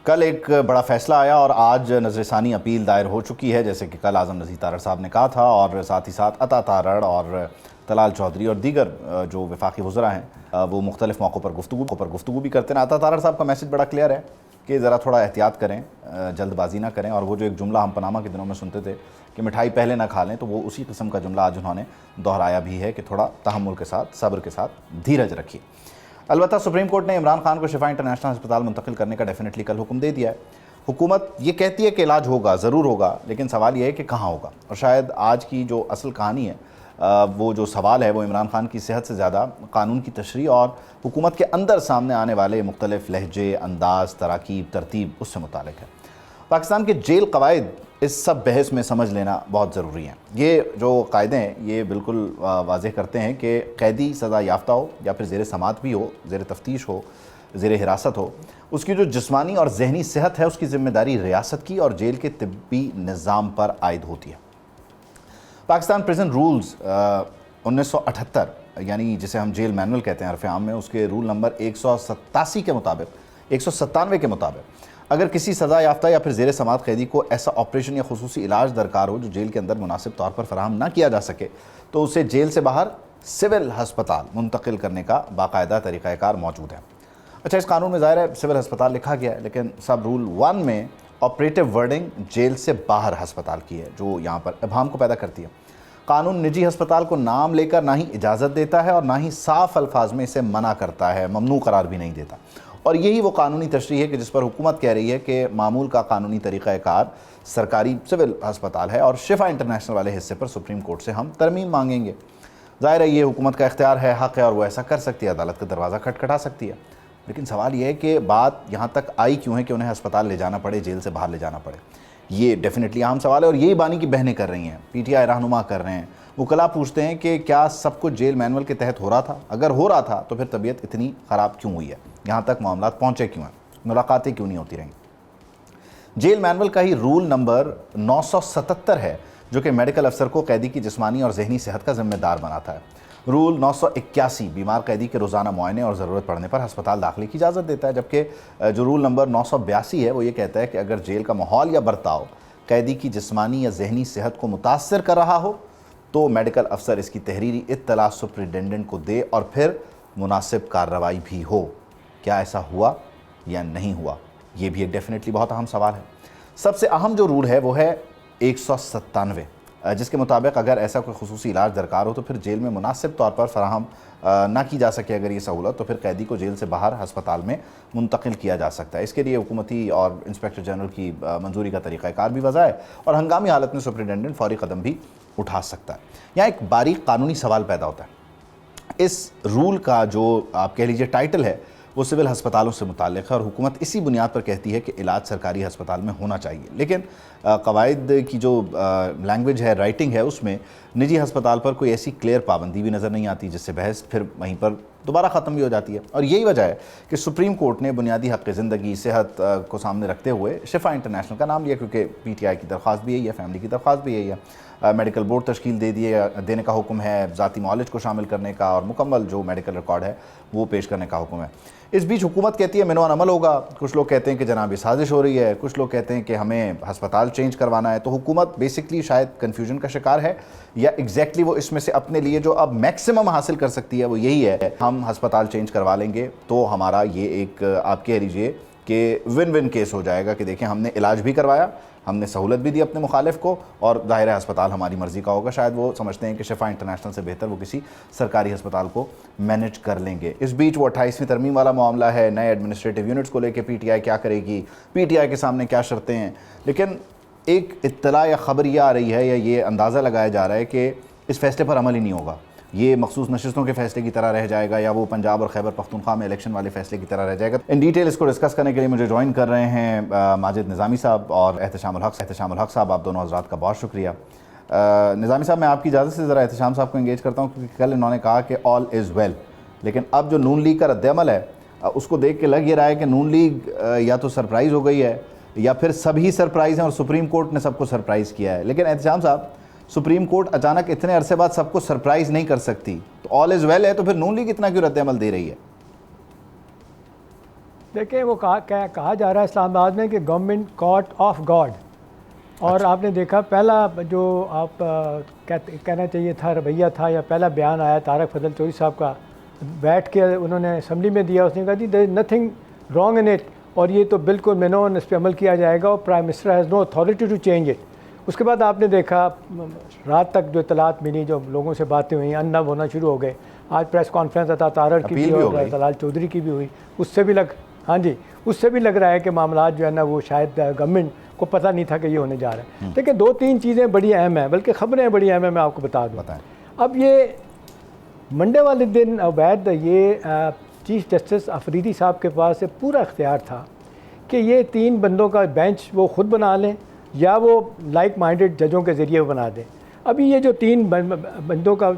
कल एक बड़ा फैसला आया और आज नजरसानी अपील दायर हो चुकी है, जैसे कि कल आज़म नज़ीर तारड़ साहब ने कहा था, और साथ ही साथ अता तारड़ और तलाल चौधरी और दीगर जो वफाकी वज़रा हैं वो मुख्तलिफ मौक़ों पर गुफ्तगू भी करते हैं। अता तारड़ साहब का मैसेज बड़ा क्लियर है कि ज़रा थोड़ा एहतियात करें, जल्दबाजी ना करें। और वो जो एक जुमला हम पनामा के दिनों में सुनते थे कि मिठाई पहले ना खा लें, तो वो उसी किस्म का जुमला आज उन्होंने दोहराया भी है कि थोड़ा तहम्मुल के साथ, सब्र के साथ धीरज रखिए। अलबत्ता सुप्रीम कोर्ट ने इमरान खान को शिफा इंटरनेशनल अस्पताल मुंतकिल करने का डेफिनेटली कल हुक्म दे दिया है। हुकूमत ये कहती है कि इलाज होगा, ज़रूर होगा, लेकिन सवाल ये है कि कहाँ होगा। और शायद आज की जो असल कहानी है, वो जो सवाल है वो इमरान खान की सेहत से ज़्यादा कानून की तशरीह और हुकूमत के अंदर सामने आने वाले मुख्तलिफ लहजे, अंदाज, तराकीब, तरतीब उससे मुतालिक है। पाकिस्तान के जेल कवायद इस सब बहस में समझ लेना बहुत ज़रूरी है। ये जो कायदे हैं ये बिल्कुल वाज़ेह करते हैं कि कैदी सज़ा याफ्ता हो या फिर ज़ेर समात भी हो, ज़ेर तफ्तीश हो, ज़ेर हिरासत हो, उसकी जो जिस्मानी और जहनी सेहत है उसकी ज़िम्मेदारी रियासत की और जेल के तिब्बी निज़ाम पर आयद होती है। पाकिस्तान प्रिजन रूल्स 1978 यानी जिसे हम जेल मैनुअल कहते हैं हरफ आम में, उसके रूल नंबर 187 के मुताबिक, 197 के मुताबिक, अगर किसी सज़ा याफ्ता या फिर ज़ेर समात कैदी को ऐसा ऑपरेशन या खुसूसी इलाज दरकार हो जो जेल के अंदर मुनासिब तौर पर फराहम ना किया जा सके, तो उसे जेल से बाहर सिविल हस्पताल मुंतकिल करने का बाकायदा तरीक़ाकार मौजूद है। अच्छा, इस कानून में ज़ाहिर है सिविल हस्पताल लिखा गया है, लेकिन सब रूल 1 में ऑपरेटिव वर्डिंग जेल से बाहर हस्पताल की है, जो यहाँ पर इबहम को पैदा करती है। कानून निजी हस्पताल को नाम लेकर ना ही इजाज़त देता है और ना ही साफ अल्फाज में इसे मना करता है, ममनू करार भी नहीं देता। और यही वो कानूनी तशरीह है कि जिस पर हुकूमत कह रही है कि मामूल का कानूनी तरीक़ाकार सरकारी सिविल हस्पताल है और शिफा इंटरनेशनल वाले हिस्से पर सुप्रीम कोर्ट से हम तरमीम मांगेंगे। ज़ाहिर है ये हुकूमत का इख्तियार है, हक़ है, और वो ऐसा कर सकती है, अदालत का दरवाज़ा खटखटा सकती है। लेकिन सवाल ये है कि बात यहाँ तक आई क्यों है कि उन्हें अस्पताल ले जाना पड़े, जेल से बाहर ले जाना पड़े। ये डेफिनेटली अहम सवाल है और यही बानी की बहनें कर रही हैं, PTI रहनुमा कर रहे हैं। वकला पूछते हैं कि क्या सब कुछ जेल मैनुअल के तहत हो रहा था? अगर हो रहा था तो फिर तबीयत इतनी ख़राब क्यों हुई है, यहाँ तक मामलात पहुँचे क्यों हैं, मुलाकातें क्यों नहीं होती रहीं? जेल मैनुअल का ही रूल नंबर 977 है जो कि मेडिकल अफसर को कैदी की जिस्मानी और जहनी सेहत का जिम्मेदार बनाता है। रूल 981 बीमार कैदी के रोज़ाना मुआयने और ज़रूरत पड़ने पर हस्पताल दाखिले की इजाज़त देता है, जबकि जो रूल नंबर 982 है वो ये कहता है कि अगर जेल का माहौल या बर्ताव कैदी की जिस्मानी या जहनी सेहत को मुतासर कर रहा हो तो मेडिकल अफसर इसकी तहरीरी इत्तला सुप्रिटेंडेंट को दे और फिर मुनासिब कार्रवाई भी हो। क्या ऐसा हुआ या नहीं हुआ, ये भी एक डेफिनेटली बहुत अहम सवाल है। सबसे अहम जो रूल है वो है 197, जिसके मुताबिक अगर ऐसा कोई खुसूसी इलाज दरकार हो तो फिर जेल में मुनासिब तौर पर फराहम ना की जा सके अगर ये सहूलत, तो फिर कैदी को जेल से बाहर हस्पताल में मुंतकिल किया जा सकता है। इसके लिए हुकूमती और इंस्पेक्टर जनरल की मंजूरी का तरीक़ाकार भी वज़ा है और हंगामी हालत में सुप्रिटेंडेंट फौरी कदम भी उठा सकता है। यहाँ एक बारीक कानूनी सवाल पैदा होता है। इस रूल का जो आप कह लीजिए टाइटल है वो सिविल हस्पतालों से मुताल्लिक़ है और हुकूमत इसी बुनियाद पर कहती है कि इलाज सरकारी हस्पताल में होना चाहिए, लेकिन कवायद की जो लैंग्वेज है, राइटिंग है, उसमें निजी हस्पताल पर कोई ऐसी क्लियर पाबंदी भी नज़र नहीं आती, जिससे बहस फिर वहीं पर दोबारा ख़त्म भी हो जाती है। और यही वजह है कि सुप्रीम कोर्ट ने बुनियादी हक़ ज़िंदगी, सेहत को सामने रखते हुए शिफा इंटरनेशनल का नाम लिया, क्योंकि PTI की दरख्वास्त भी यही है, फैमिली की दरख्वास्त भी यही है। मेडिकल बोर्ड तश्कील देने का हुक्म है, ज़ाती मौलिज को शामिल करने का और मुकम्मल जो मेडिकल रिकॉर्ड है वो पेश करने का हुक्म है। इस बीच हुकूमत कहती है मिनवान अमल होगा, कुछ लोग कहते हैं कि जनाब साजिश हो रही है, कुछ लोग कहते हैं कि हमें हस्पताल चेंज करवाना है। तो हुकूमत बेसिकली शायद कन्फ्यूजन का शिकार है या एग्जैक्टली वो इसमें से अपने लिए जो अब मैक्सिमम हासिल कर सकती है वो यही है, हम हस्पताल चेंज करवा लेंगे तो हमारा ये एक आप कह लीजिए कि विन विन केस हो जाएगा कि देखें हमने इलाज भी करवाया, हमने सहूलत भी दी अपने मुखालिफ को, और ज़ाहिर है अस्पताल हमारी मर्ज़ी का होगा। शायद वो समझते हैं कि शिफा इंटरनेशनल से बेहतर वो किसी सरकारी अस्पताल को मैनेज कर लेंगे। इस बीच वो 28वीं तरमीम वाला मामला है, नए एडमिनिस्ट्रेटिव यूनिट्स को लेकर PTI क्या करेगी, PTI के सामने क्या शर्तें हैं। लेकिन एक इत्तला या ख़बर यह आ रही है या ये अंदाज़ा लगाया जा रहा है कि इस फैसले पर अमल ही नहीं होगा, ये मखसूस नशिस्तों के फैसले की तरह रह जाएगा या वो पंजाब और खैबर पख्तूनख्वा में इलेक्शन वाले फैसले की तरह रह जाएगा। इन डिटेल इसको डिस्कस करने के लिए मुझे ज्वाइन कर रहे हैं माजिद निज़ामी साहब और एहतशामुल हक साहब। आप दोनों हज़रात का बहुत शुक्रिया। निज़ामी साहब, मैं आपकी इजाज़त से ज़रा एहतशाम साहब को इंगेज करता हूँ, क्योंकि कल इन्होंने कहा कि ऑल इज़ वेल, लेकिन अब जो नून लीग का रद्द-ए-अमल है उसको देख के लग ये रहा है कि नून लीग या तो सरप्राइज़ हो गई है या फिर सभी सरप्राइज़ हैं और सुप्रीम कोर्ट ने सबको सरप्राइज़ किया है। लेकिन एहतशाम साहब, सुप्रीम कोर्ट अचानक इतने अरसे बाद सबको सरप्राइज़ नहीं कर सकती, तो ऑल इज़ वेल है तो फिर नून लीग इतना क्यों रद्द-ए-अमल दे रही है? देखिए वो कहा जा रहा है इस्लामाबाद में कि गवर्नमेंट कॉट ऑफ गॉड, और आपने देखा पहला जो आप कहना चाहिए था रवैया था या पहला बयान आया तारक फजल चौधरी साहब का, बैठ के उन्होंने असम्बली में दिया, उसने कहा जी there is nothing wrong in it, और ये तो बिल्कुल मेनोन इस पर अमल किया जाएगा और prime minister has no authority to change it. उसके बाद आपने देखा रात तक जो इतलात मिली, जो लोगों से बातें हुई, अनब होना शुरू हो गए। आज प्रेस कॉन्फ्रेंस था तारक की भी और दलाल चौधरी की भी हुई, उससे भी उससे भी लग रहा है कि मामला जो है ना वो शायद गवर्नमेंट को पता नहीं था कि ये होने जा रहा है। देखिए 2-3 चीज़ें बड़ी अहम हैं, बल्कि ख़बरें बड़ी अहम हैं, मैं आपको बता दूँ। अब ये मंडे वाले दिन अवैध ये चीफ जस्टिस अफरीदी साहब के पास से पूरा इख्तियार था कि ये 3 बंदों का बेंच वो ख़ुद बना लें या वो लाइक माइंडेड जजों के ज़रिए बना दें। अभी ये जो 3 बंदों का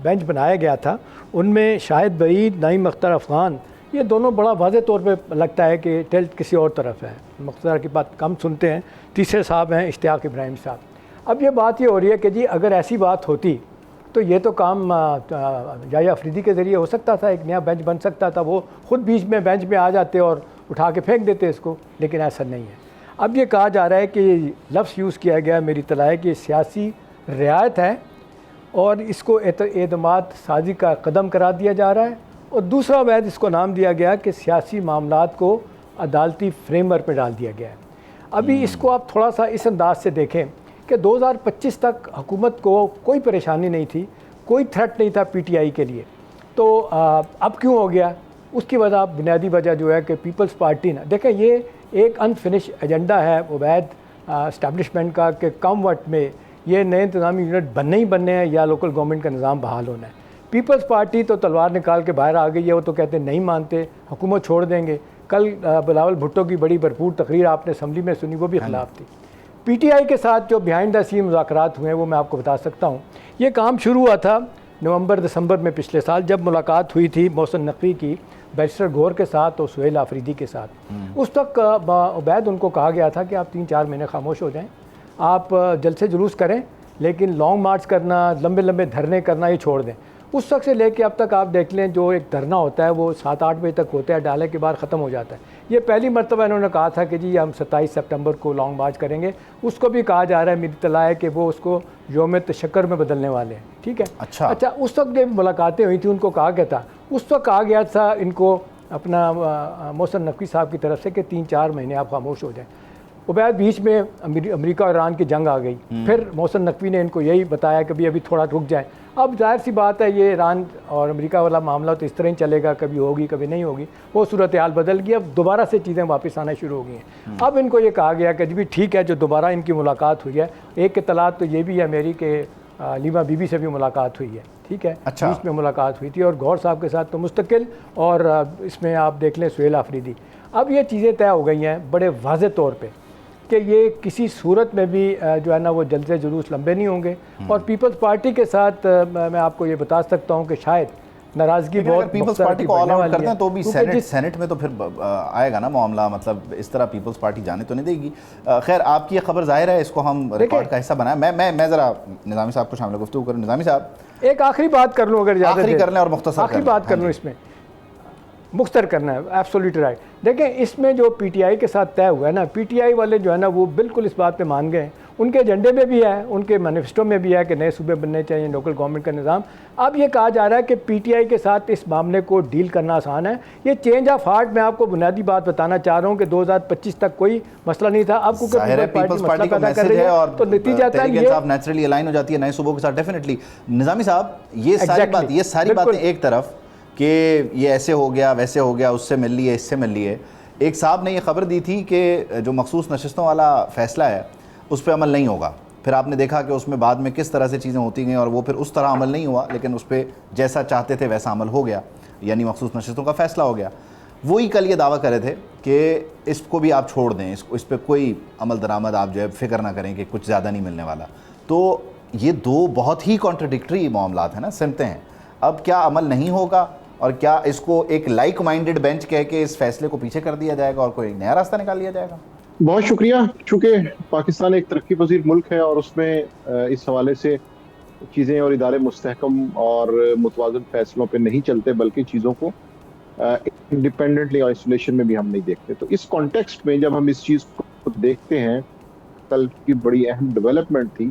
बेंच बनाया गया था, उनमें शाहिद बईद, नईम अख्तर अफ़गान, ये दोनों बड़ा वाज़े तौर पे लगता है कि टिल्ट किसी और तरफ है। मुख्तार की बात कम सुनते हैं। तीसरे साहब हैं इश्तियाक इब्राहिम साहब। अब ये बात ये हो रही है कि जी अगर ऐसी बात होती तो ये तो काम याया अफरीदी के ज़रिए हो सकता था, एक नया बेंच बन सकता था, वो ख़ुद बीच में बेंच में आ जाते और उठा के फेंक देते इसको, लेकिन ऐसा नहीं है। अब ये कहा जा रहा है कि लफ्ज़ यूज़ किया गया, मेरी इत्तला है कि सियासी रियायत है और इसको एतमाद साजी का कदम करार दिया जा रहा है, और दूसरा वैध इसको नाम दिया गया कि सियासी मामलात को अदालती फ्रेमवर्क में डाल दिया गया है। अभी इसको आप थोड़ा सा इस अंदाज से देखें कि 2025 तक हुकूमत को कोई परेशानी नहीं थी, कोई थ्रेट नहीं था पीटीआई के लिए, तो अब क्यों हो गया? उसकी वजह, बुनियादी वजह जो है कि पीपल्स पार्टी ना, देखें ये एक अनफिनिश एजेंडा है अवैध इस्टेब्लिशमेंट का कि कम वक्त में ये नए इंतज़ामी यूनिट बनने ही बनने हैं या लोकल गवर्नमेंट का निज़ाम बहाल होना है। पीपल्स पार्टी तो तलवार निकाल के बाहर आ गई है, वो तो कहते नहीं मानते, हुकूमत छोड़ देंगे। कल बिलावल भुट्टो की बड़ी भरपूर तकरीर आपने असम्बली में सुनी, वो भी खिलाफ थी। पीटीआई के साथ जो बिहाइंड द सीन मुज़ाकरात हुए हैं वो मैं आपको बता सकता हूँ। ये काम शुरू हुआ था नवंबर-दिसंबर में पिछले साल, जब मुलाकात हुई थी मोहसिन नकवी की बैरिस्टर गौहर के साथ और सुहेल आफरीदी के साथ। उस तक उबैद उनको कहा गया था कि आप 3-4 महीने खामोश हो जाएं, आप जलसे जुलूस करें, लेकिन लॉन्ग मार्च करना, लंबे लंबे धरने करना ये छोड़ दें। उस वक्त से लेके अब तक आप देख लें, जो एक धरना होता है वो 7-8 बजे तक होता है, डाले के बाद ख़त्म हो जाता है। ये पहली मरतबा इन्होंने कहा था कि जी हम 27 सितंबर को लॉन्ग मार्च करेंगे। उसको भी कहा जा रहा है, मेरी इत्तला है कि वो उसको यौम तशक्कर में बदलने वाले हैं। ठीक है, अच्छा उस वक्त जब मुलाकातें हुई थी उनको कहा गया था, उस वक्त कहा गया था इनको अपना मोहसिन नकवी साहब की तरफ से कि 3-4 महीने आप खामोश हो जाएँ। उबैद बीच में अमेरिका और ईरान की जंग आ गई, फिर मोहसिन नकवी ने इनको यही बताया कि अभी थोड़ा रुक जाए। अब जाहिर सी बात है, ये ईरान और अमेरिका वाला मामला तो इस तरह ही चलेगा, कभी होगी कभी नहीं होगी, वो सूरत हाल बदल गई। अब दोबारा से चीज़ें वापस आना शुरू हो गई हैं। अब इनको ये कहा गया कि जी भी ठीक है, जो दोबारा इनकी मुलाकात हुई है, एक इत्तलात तो ये भी है मेरी कि लीमा बीबी से भी मुलाकात हुई है। ठीक है, अच्छा, बीच में मुलाकात हुई थी और गौहर साहब के साथ तो मुस्तकिल, और इसमें आप देख लें सुहेल आफरीदी। अब ये चीज़ें तय हो गई हैं बड़े वाज़े तौर पर कि ये किसी सूरत में भी जो है ना वो जलसे जुलूस लंबे नहीं होंगे। और पीपल्स पार्टी के साथ मैं आपको ये बता सकता हूँ कि शायद नाराज़गी बहुत पीपल्स पार्टी को ऑल आउट करते हैं तो भी सेनेट में तो फिर आएगा ना मामला, मतलब इस तरह पीपल्स पार्टी जाने तो नहीं देगी। खैर, आपकी ये खबर जाहिर है, इसको हम रिकॉर्ड का हिस्सा बनाएं। मैं ज़रा निज़ामी साहब को शामिल गुफ्तगू करूँ। निज़ामी साहब, एक आखिरी बात कर लूँ, अगर आखिरी कर लें और मुख्तसर आखिरी बात कर लूँ, इसमें मुख्तर करना है, एब्सोल्युटली राइट। देखें, इसमें जो पीटीआई के साथ तय हुआ है ना, पीटीआई वाले जो है ना वो बिल्कुल इस बात पे मान गए। उनके एजेंडे में भी है, उनके मैनिफेस्टो में भी है कि नए सूबे बनने चाहिए, लोकल गवर्नमेंट का निज़ाम। अब ये कहा जा रहा है कि पीटीआई के साथ इस मामले को डील करना आसान है। ये चेंज ऑफ हार्ट, मैं आपको बुनियादी बात बताना चाह रहा हूँ कि 2025 तक कोई मसला नहीं था। अब क्योंकि पीपल्स पार्टी पैदा कर रही है और तो नतीजा नेचुरली अलाइन हो जाती है नए सूबों के साथ। डेफिनेटली निज़ामी साहब, ये सारी बातें एक तरफ कि ये ऐसे हो गया वैसे हो गया, उससे मिल ली है इससे मिल ली है। एक साहब ने ये खबर दी थी कि जो मखसूस नशिस्तों वाला फ़ैसला है उस पर अमल नहीं होगा। फिर आपने देखा कि उसमें बाद में किस तरह से चीज़ें होती गई और वो फिर उस तरह अमल नहीं हुआ, लेकिन उस पर जैसा चाहते थे वैसा अमल हो गया, यानी मखसूस नशिस्तों का फ़ैसला हो गया। वही कल ये दावा कर रहे थे कि इसको भी आप छोड़ दें, इस पर कोई अमल दरामद आप जो है फ़िक्र ना करें कि कुछ ज़्यादा नहीं मिलने वाला। तो ये दो बहुत ही कॉन्ट्रडिक्टरी मामलात हैं ना, सिमतें हैं। अब क्या अमल नहीं होगा और क्या इसको एक लाइक माइंडेड बेंच कह के इस फैसले को पीछे कर दिया जाएगा और कोई नया रास्ता निकाल लिया जाएगा? बहुत शुक्रिया। चूँकि पाकिस्तान एक तरक्की पजीर मुल्क है और उसमें इस हवाले से चीज़ें और इदारे मुस्तहकम और मुतवाज़न फैसलों पे नहीं चलते, बल्कि चीज़ों को इंडिपेंडेंटली आइसोलेशन में भी हम नहीं देखते। तो इस कॉन्टेक्स्ट में जब हम इस चीज को देखते हैं, कल की बड़ी अहम डेवलपमेंट थी,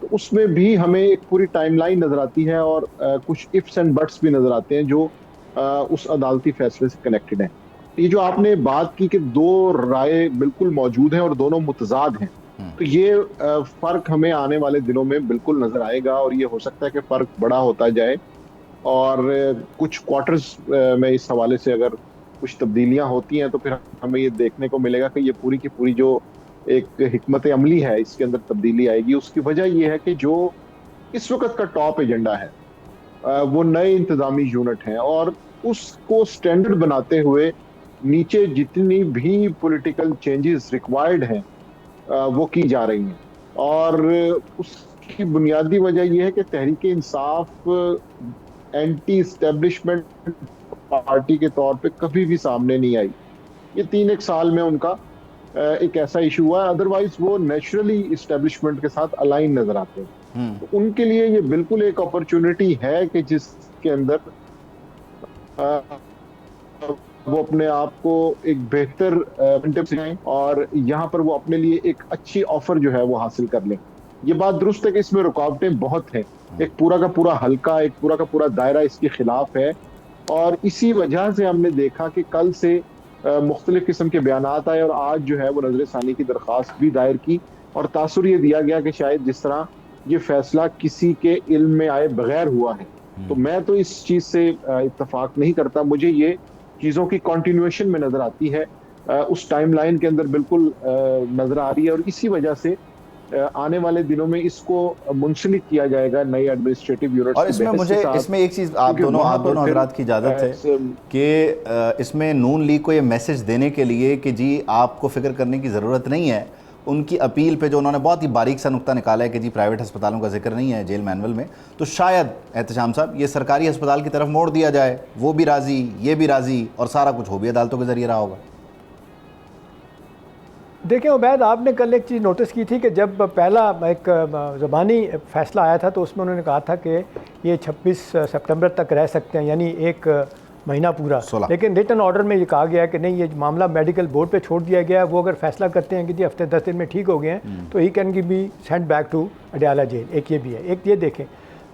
तो उसमें भी हमें एक पूरी टाइमलाइन नजर आती है और कुछ इफ्स एंड बट्स भी नजर आते हैं जो उस अदालती फैसले से कनेक्टेड हैं। ये जो आपने बात की कि दो राय बिल्कुल मौजूद हैं और दोनों मुतजाद हैं, तो ये फर्क हमें आने वाले दिनों में बिल्कुल नजर आएगा और ये हो सकता है कि फर्क बड़ा होता जाए और कुछ क्वार्टर्स में इस हवाले से अगर कुछ तब्दीलियां होती हैं तो फिर हमें ये देखने को मिलेगा कि ये पूरी की पूरी जो एक हिकमत अमली है इसके अंदर तब्दीली आएगी। उसकी वजह ये है कि जो इस वक्त का टॉप एजेंडा है वो नए इंतजामी यूनिट हैं और उसको स्टैंडर्ड बनाते हुए नीचे जितनी भी पॉलिटिकल चेंजेस रिक्वायर्ड हैं वो की जा रही हैं। और उसकी बुनियादी वजह यह है कि Tehreek Insaf anti establishment party के तौर पे कभी भी सामने नहीं आई। ये 3 एक साल में उनका एक ऐसा इशू हुआ, अदरवाइज वो नेचुरली इस्टेब्लिशमेंट के साथ अलाइन नजर आते हैं। तो उनके लिए ये बिल्कुल एक अपॉर्चुनिटी है कि जिसके अंदर वो अपने आप को एक बेहतर और यहाँ पर वो अपने लिए एक अच्छी ऑफर जो है वो हासिल कर लें। ये बात दुरुस्त है कि इसमें रुकावटें बहुत हैं, एक पूरा का पूरा हल्का, एक पूरा का पूरा दायरा इसके खिलाफ है और इसी वजह से हमने देखा कि कल से मुख्तलिफ किस्म के बयानात आए और आज जो है वो नजर सानी की दरख्वास्त भी दायर की और तासुर ये दिया गया कि शायद जिस तरह ये फैसला किसी के इल्म में आए बगैर हुआ है। तो मैं तो इस चीज से इत्तफाक नहीं करता, मुझे ये चीजों की कंटिन्यूएशन में नजर आती है, उस टाइमलाइन के अंदर बिल्कुल नजर आ रही है और इसी वजह से आने वाले दिनों में इसको मुंसलिक किया जाएगा नई एडमिनिस्ट्रेटिव यूनिट्स। और इसमें मुझे इसमें एक चीज़ आप दोनों हजरात की इजाज़त है कि इसमें नून लीग को ये मैसेज देने के लिए कि जी आपको फिक्र करने की ज़रूरत नहीं है, उनकी अपील पे जो उन्होंने बहुत ही बारीक सा नुक्ता निकाला है कि जी प्राइवेट अस्पतालों का जिक्र नहीं है जेल मैनुअल में, तो शायद एहतशाम साहब ये सरकारी अस्पताल की तरफ मोड़ दिया जाए, वो भी राज़ी, ये भी राज़ी और सारा कुछ हो भी अदालतों के ज़रिए रहा होगा। देखिए उबैद, आपने कल एक चीज़ नोटिस की थी कि जब पहला एक ज़बानी फ़ैसला आया था तो उसमें उन्होंने कहा था कि ये 26 सितंबर तक रह सकते हैं, यानी एक महीना पूरा। लेकिन रिटन ऑर्डर में ये कहा गया है कि नहीं, ये मामला मेडिकल बोर्ड पे छोड़ दिया गया है। वो अगर फैसला करते हैं कि जी हफ्ते 10 दिन में ठीक हो गए हैं तो he can be send back to Adiala jail. एक ये भी है, एक ये देखें।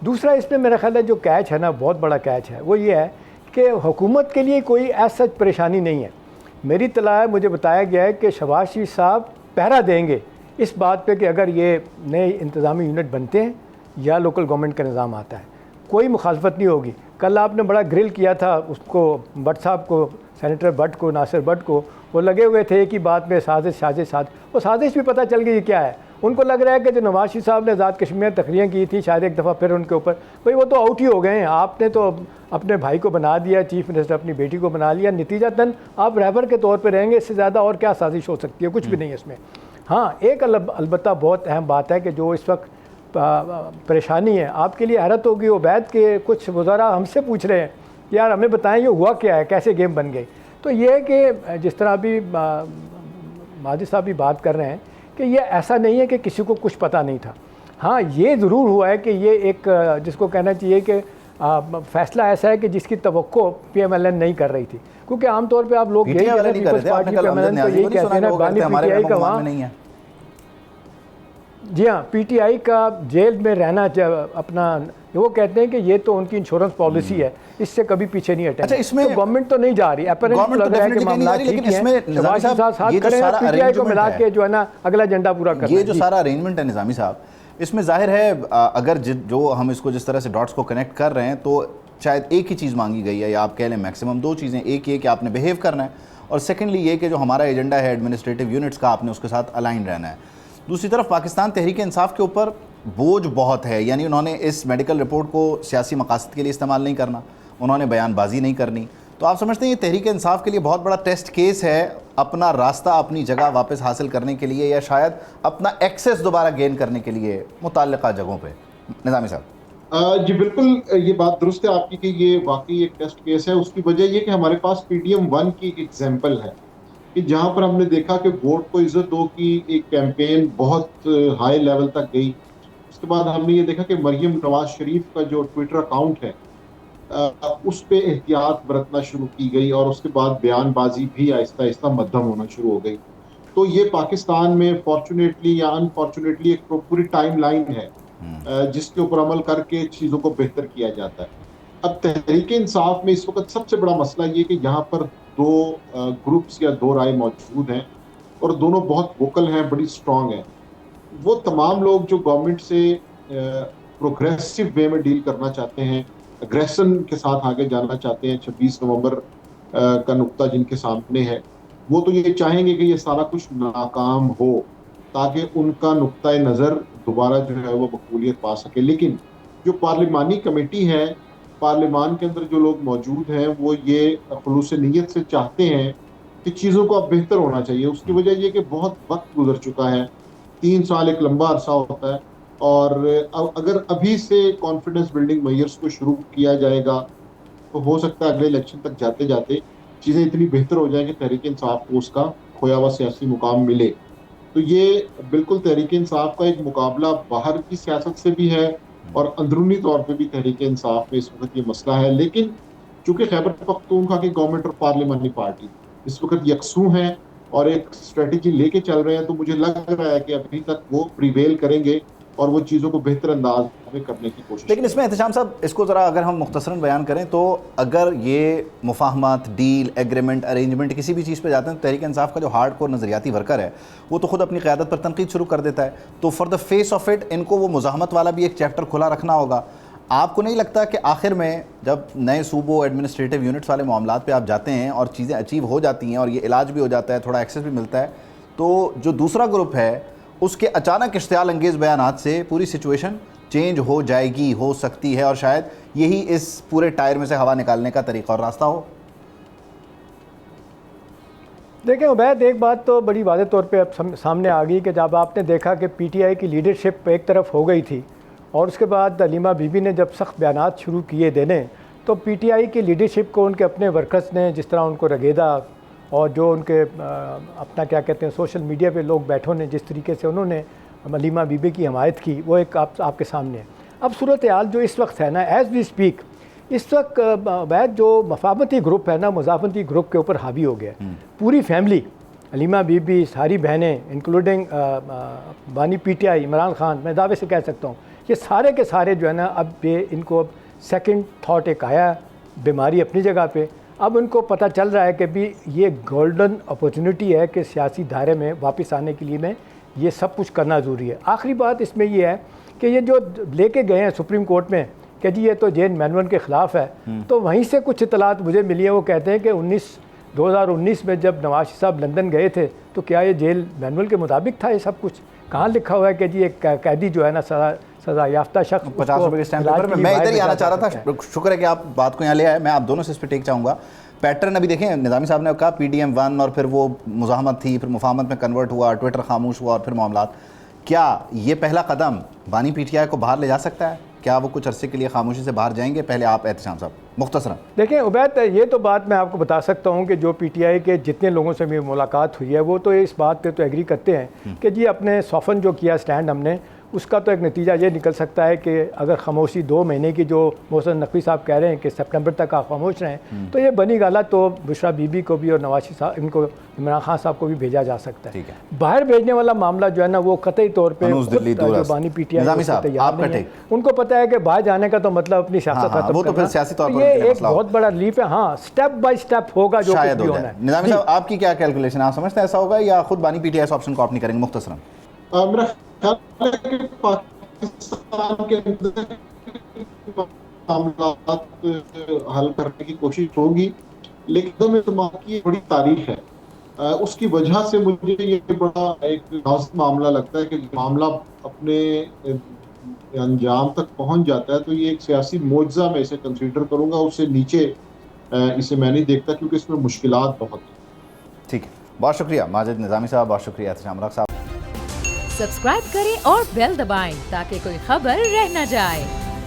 दूसरा इसमें मेरा ख्याल है जो कैच है ना, बहुत बड़ा कैच है, वो ये है कि हुकूमत के लिए कोई ऐसा परेशानी नहीं है। मेरी तलाह है, मुझे बताया गया है कि शहबाज शरीफ साहब पहरा देंगे इस बात पे कि अगर ये नए इंतज़ामी यूनिट बनते हैं या लोकल गवर्नमेंट का निज़ाम आता है, कोई मुखालफत नहीं होगी। कल आपने बड़ा ग्रिल किया था उसको, भट्ट साहब को, सेनेटर भट्ट को, नासिर भट्ट को, वो लगे हुए थे एक ही बात में, साजिश। वो साजिश भी पता चल गई क्या है। उनको लग रहा है कि जो नवाज शरीफ साहब ने आज़ाद कश्मीर तकरीरें की थी, शायद एक दफ़ा फिर उनके ऊपर, भाई वो तो आउट ही हो गए हैं। आपने तो अपने भाई को बना दिया चीफ मिनिस्टर, अपनी बेटी को बना लिया, नतीजतन आप रहबर के तौर पर रहेंगे। इससे ज़्यादा और क्या साजिश हो सकती है? कुछ भी नहीं है इसमें। हाँ, एक अलबत्ता बहुत अहम बात है कि जो इस वक्त परेशानी है, आपके लिए हैरत होगी उबैद के कुछ वज़रा हमसे पूछ रहे हैं यार हमें बताएं ये हुआ क्या है, कैसे गेम बन गई। तो ये है कि जिस तरह अभी माजिद साहब भी बात कर रहे हैं कि ये ऐसा नहीं है कि किसी को कुछ पता नहीं था। हाँ, ये ज़रूर हुआ है कि ये एक जिसको कहना चाहिए कि फ़ैसला ऐसा है कि जिसकी तवक्को PMLN नहीं कर रही थी, क्योंकि आमतौर पे आप लोग यही कहते हैं पीपल्स पार्टी PMLN तो यही कहते हैं ना, बानी PTI का वहाँ नहीं है। जी हाँ, PTI का जेल में रहना अपना, वो कहते हैं कि ये तो उनकी इंश्योरेंस पॉलिसी है, इससे कभी पीछे नहीं हटेंगे। अच्छा, इसमें तो गवर्नमेंट तो नहीं जा रही, अपरेंटली लग रहा है कि मामला ठीक है, शहबाज शरीफ साहब साथ खड़े हैं, PTI को मिला के जो है ना अगला एजेंडा पूरा करना। ये जो सारा अरेंजमेंट है निज़ामी साहब, इसमें जाहिर है अगर जो हम इसको जिस तरह से डॉट्स को कनेक्ट कर रहे हैं तो शायद एक ही चीज़ मांगी गई है, या आप कह लें मैक्सिमम 2 चीज़ें। एक ये कि आपने बिहेव करना है, और सेकेंडली ये कि जो हमारा एजेंडा है एडमिनिस्ट्रेटिव यूनिट्स का, आपने उसके साथ अलाइन रहना है। दूसरी तरफ पाकिस्तान तहरीक इंसाफ के ऊपर बोझ बहुत है, यानी उन्होंने इस मेडिकल रिपोर्ट को सियासी मकासद के लिए इस्तेमाल नहीं करना, उन्होंने बयानबाजी नहीं करनी। तो आप समझते हैं ये तहरीक इंसाफ के लिए बहुत बड़ा टेस्ट केस है अपना रास्ता, अपनी जगह वापस हासिल करने के लिए, या शायद अपना एक्सेस दोबारा गेन करने के लिए मुताल्लिका जगहों पे? निज़ामी साहब जी बिल्कुल, ये बात दुरुस्त है आपकी कि ये वाकई एक टेस्ट केस है। उसकी वजह ये कि हमारे पास PDM 1 की एग्जाम्पल है कि जहां पर हमने देखा कि वोट को इज्जत दो की एक कैंपेन बहुत हाई लेवल तक गई। उसके बाद हमने ये देखा कि मरियम नवाज शरीफ का जो ट्विटर अकाउंट है उस पे एहतियात बरतना शुरू की गई और उसके बाद बयानबाजी भी आहिस्ता आहिस्ता मध्यम होना शुरू हो गई। तो ये पाकिस्तान में फॉर्चुनेटली या अनफॉर्चुनेटली एक पूरी टाइम लाइन है जिसके ऊपर अमल करके चीज़ों को बेहतर किया जाता है। अब तहरीक इंसाफ में इस वक्त सबसे बड़ा मसला ये कि यहाँ पर दो ग्रुप्स या दो राय मौजूद हैं और दोनों बहुत वोकल हैं, बड़ी स्ट्रांग हैं। वो तमाम लोग जो गवर्नमेंट से प्रोग्रेसिव वे में डील करना चाहते हैं, अग्रेशन के साथ आगे जाना चाहते हैं, 26 नवंबर का नुक्ता जिनके सामने है, वो तो ये चाहेंगे कि ये सारा कुछ नाकाम हो ताकि उनका नुक्ता नज़र दोबारा जो है वो मकबूलियत पा सके। लेकिन जो पार्लिमानी कमेटी है, पार्लिमान के अंदर जो लोग मौजूद हैं, वो ये खुलूस नीयत से चाहते हैं कि चीज़ों को अब बेहतर होना चाहिए। उसकी वजह ये कि बहुत वक्त गुजर चुका है, 3 साल एक लंबा अरसा होता है, और अगर अभी से कॉन्फिडेंस बिल्डिंग मेजर्स को शुरू किया जाएगा तो हो सकता है अगले इलेक्शन तक जाते जाते चीज़ें इतनी बेहतर हो जाएं कि तहरीक इंसाफ को उसका खोया हुआ सियासी मुकाम मिले। तो ये बिल्कुल तहरीक इंसाफ का एक मुकाबला बाहर की सियासत से भी है और अंदरूनी तौर पे भी तहरीक इंसाफ में इस वक्त ये मसला है। लेकिन चूंकि खैबर पख्तूनख्वा की गवर्नमेंट और पार्लिमानी पार्टी इस वक्त यकसू हैं और एक स्ट्रेटेजी लेके चल रहे हैं, तो मुझे लग रहा है कि अभी तक वो प्रिवेल करेंगे और वो चीज़ों को बेहतर अंदाज में करने की कोशिश। लेकिन इसमें एहतशाम साहब, इसको ज़रा अगर हम मुख्तसरन बयान करें तो अगर ये मुफाहमत, डील, एग्रीमेंट, अरेंजमेंट किसी भी चीज़ पे जाते हैं तो तहरीक इंसाफ का जो हार्ड कोर नज़रियाती वर्कर है वो तो खुद अपनी क़यादत पर तनकीद शुरू कर देता है। तो for the face of it इनको वो मुज़ाहमत वाला भी एक चैप्टर खुला रखना होगा। आपको नहीं लगता कि आखिर में जब नए सूबों एडमिनिस्ट्रेटिव यूनिट्स वाले मामलात पे आप जाते हैं और चीज़ें अचीव हो जाती हैं और ये इलाज भी हो जाता है, थोड़ा एक्सेस भी मिलता है, तो जो दूसरा ग्रुप है उसके अचानक इश्तियाल अंगेज़ बयानात से पूरी सिचुएशन चेंज हो जाएगी, हो सकती है, और शायद यही इस पूरे टायर में से हवा निकालने का तरीका और रास्ता हो? देखिए उबैद, एक बात तो बड़ी वाज़ेह तौर पे अब सामने आ गई कि जब आपने देखा कि पीटीआई की लीडरशिप एक तरफ हो गई थी और उसके बाद हलीमा बीबी ने जब सख्त बयानात शुरू किए देने, तो पीटीआई की लीडरशिप को उनके अपने वर्कर्स ने जिस तरह उनको रगेदा और जो उनके अपना क्या कहते हैं सोशल मीडिया पे लोग बैठों ने जिस तरीके से उन्होंने हलीमा बीबी की हमायत की, वो एक आपके सामने है। अब सूरत हाल जो इस वक्त है ना, एज़ वी स्पीक, इस वक्त वैद जो मफाहमती ग्रुप है ना, मुज़ाहमती ग्रुप के ऊपर हावी हो गया। पूरी फैमिली, हलीमा बीबी, सारी बहनें इंक्लूडिंग बानी पीटीआई, इमरान खान, मैं दावे से कह सकता हूँ ये सारे के सारे जो है ना, अब ये इनको अब सेकंड थॉट एक आया, बीमारी अपनी जगह पे। अब उनको पता चल रहा है कि भी ये गोल्डन अपॉर्चुनिटी है कि सियासी धारे में वापस आने के लिए में ये सब कुछ करना ज़रूरी है। आखिरी बात इसमें ये है कि ये जो लेके गए हैं सुप्रीम कोर्ट में कि जी ये तो जेन मैनुअल के ख़िलाफ़ है, तो वहीं से कुछ इतलात मुझे मिली है। वो कहते हैं कि 2019 में जब नवाज साहब लंदन गए थे तो क्या ये जेल मैनुअल के मुताबिक था? ये सब कुछ कहाँ लिखा हुआ है कि जी एक कैदी जो है ना सज़ा याफ्ता शख्स 50 रुपये के स्टैम्प पेपर में। मैं इधर ही आना चाह रहा था, शुक्र है कि आप बात को यहाँ ले आए। मैं आप दोनों से इस पर टेक चाहूँगा। पैटर्न अभी देखें, निज़ामी साहब ने कहा PDM 1 और फिर वो मुज़ाहमत थी, फिर मुफाहमत में कन्वर्ट हुआ, ट्विटर खामोश हुआ और फिर मामलात। क्या ये पहला कदम बानी PTI को बाहर ले जा सकता है? क्या वो कुछ अरसे के लिए खामोशी से बाहर जाएंगे? पहले आप एहतशाम साहब मुख्तसरन। देखिए उबैद, ये तो बात मैं आपको बता सकता हूँ कि जो PTI के जितने लोगों से मेरी मुलाकात हुई है वो तो इस बात पे तो एग्री करते हैं कि जी अपने सॉफन जो किया स्टैंड हमने, उसका तो एक नतीजा ये निकल सकता है कि अगर खामोशी 2 महीने की जो मोहसिन नकवी साहब कह रहे हैं कि सितंबर तक आप खामोश रहें, तो ये बनी गाला तो बुशरा बीबी को भी और नवाज साहब, इनको इमरान खान साहब को भी भेजा जा सकता है। बाहर भेजने वाला मामला जो है ना, वो कतई तौर पर बानी PTI तैयार नहीं है। उनको पता है कि बाहर जाने का तो मतलब अपनी सियासत खत्म करना। ये एक बहुत बड़ा लीप है। हाँ, स्टेप बाय स्टेप होगा जो कुछ भी होना है। निज़ामी साहब, आपकी क्या कैलकुलेशन, आप समझते हैं ऐसा होगा या खुद बानी PTI इस ऑप्शन को ऑप्ट नहीं करेंगे? मुख्तसरन मेरा ख्याल है कि पाकिस्तान के अंदर मामलात हल करने की कोशिश होगी, लेकिन इत्तेमाद की बड़ी तारीख है। उसकी वजह से मुझे ये बड़ा एक नाजुक मामला लगता है कि मामला अपने अंजाम तक पहुंच जाता है तो ये एक सियासी मोजा मैं इसे कंसीडर करूंगा। उससे नीचे इसे मैं नहीं देखता क्योंकि इसमें मुश्किलात बहुत हैं। ठीक है, बहुत शुक्रिया माजिद निज़ामी साहब, बहुत शुक्रिया एहतशाम साहब। सब्सक्राइब करें और बेल दबाएं ताकि कोई खबर रह न जाए।